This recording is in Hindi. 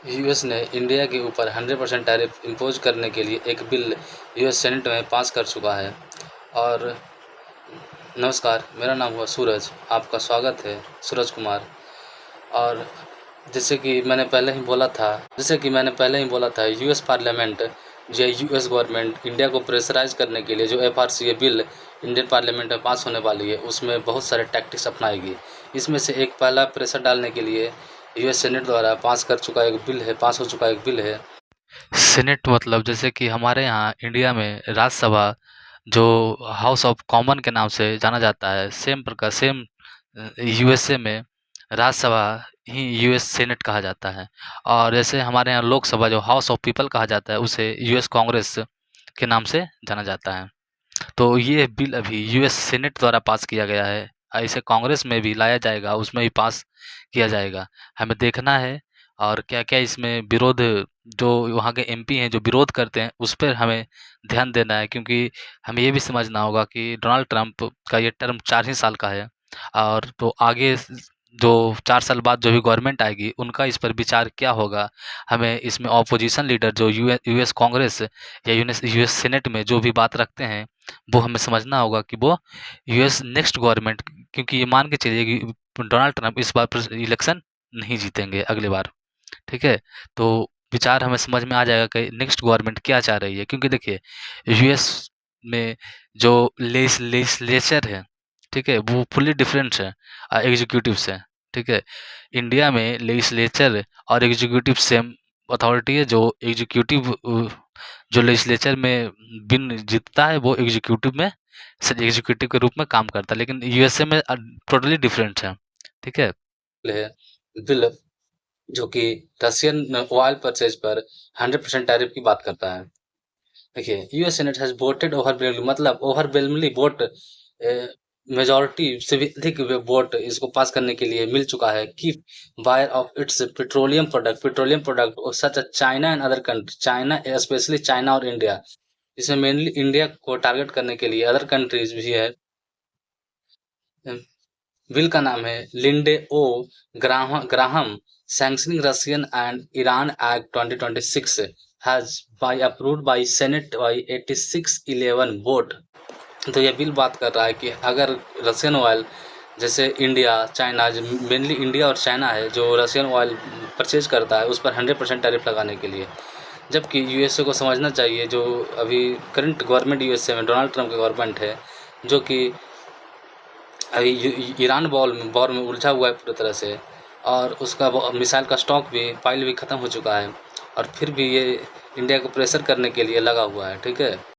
यूएस ने इंडिया के ऊपर 100% टैरिफ इम्पोज करने के लिए एक बिल यूएस सेनेट में पास कर चुका है। और नमस्कार, मेरा नाम हुआ सूरज, आपका स्वागत है सूरज कुमार। और जैसे कि मैंने पहले ही बोला था, यूएस पार्लियामेंट या यूएस गवर्नमेंट इंडिया को प्रेशराइज करने के लिए जो एफआरसीए बिल इंडियन पार्लियामेंट में पास होने वाली है, उसमें बहुत सारे टैक्टिक्स अपनाएगी। इसमें से एक पहला प्रेशर डालने के लिए यूएस सेनेट द्वारा पास हो चुका एक बिल है। सेनेट मतलब जैसे कि हमारे यहाँ इंडिया में राज्यसभा जो हाउस ऑफ कॉमन के नाम से जाना जाता है, सेम यूएसए में राज्यसभा ही यूएस सेनेट कहा जाता है। और जैसे हमारे यहाँ लोकसभा जो हाउस ऑफ पीपल कहा जाता है, उसे यूएस कांग्रेस के नाम से जाना जाता है। तो ये बिल अभी यूएस सेनेट द्वारा पास किया गया है। इसे कांग्रेस में भी लाया जाएगा, उसमें भी पास किया जाएगा। हमें देखना है और क्या-क्या इसमें विरोध, जो वहाँ के एमपी हैं जो विरोध करते हैं, उस पर हमें ध्यान देना है, क्योंकि हमें ये भी समझना होगा कि डोनाल्ड ट्रंप का ये टर्म 4 ही साल का है। और तो आगे जो 4 साल बाद जो भी गवर्नमेंट आएगी, उनका इस पर विचार क्या होगा। हमें इसमें ऑपोजिशन लीडर जो यूएस कांग्रेस या यूएस सेनेट में जो भी बात रखते हैं, वो हमें समझना होगा कि वो यूएस नेक्स्ट गवर्नमेंट, क्योंकि ये मान के चलिए कि डोनाल्ड ट्रंप इस बार इलेक्शन नहीं जीतेंगे अगली बार, ठीक है? तो विचार हमें समझ में आ जाएगा कि नेक्स्ट गवर्नमेंट क्या चाह रही है, क्योंकि देखिए यूएस में जो लेजिस्लेचर है, ठीक है, वो फुल्ली डिफरेंट है एग्जीक्यूटिव से, ठीक है? इंडिया में लेजिस्लेचर और एग्जीक्यूटिव सेम अथॉरिटी है। जो एग्जीक्यूटिव जो लेजिस्लेचर में बिन जीतता है, वो एग्जीक्यूटिव के रूप में काम करता है, लेकिन यूएसए में टोटली डिफरेंट है, ठीक है? है बिल जो कि रशियन ऑयल परचेज पर 100% टैरिफ की बात करता है। देखिए, US senate has voted overwhelmingly, मतलब ओवरवेलमिंगली वोट, मेजॉरिटी से भी अधिक वोट इसको पास करने के लिए मिल चुका है कि buyer of its petroleum product such as China and other country, China specially China और इंडिया। इसमें मेनली इंडिया को टारगेट करने के लिए अदर कंट्रीज भी है। बिल का नाम है Lindsey O Graham sanctioning Russian and Iran act 2026 has by approved by senate by 86-11 vote. तो ये बिल बात कर रहा है कि अगर रशियन ऑयल, जैसे इंडिया, चाइना, मेनली इंडिया और चाइना है जो रशियन ऑयल परचेज करता है, उस पर 100% टैरिफ लगाने के लिए। जबकि यूएसए को समझना चाहिए, जो अभी करंट गवर्नमेंट यूएसए में डोनाल्ड ट्रंप की गवर्नमेंट है, जो कि अभी ईरान वॉर में उलझा हुआ है पूरी तरह से, और उसका मिसाइल का स्टॉक भी पाइल भी ख़त्म हो चुका है, और फिर भी ये इंडिया को प्रेशर करने के लिए लगा हुआ है, ठीक है?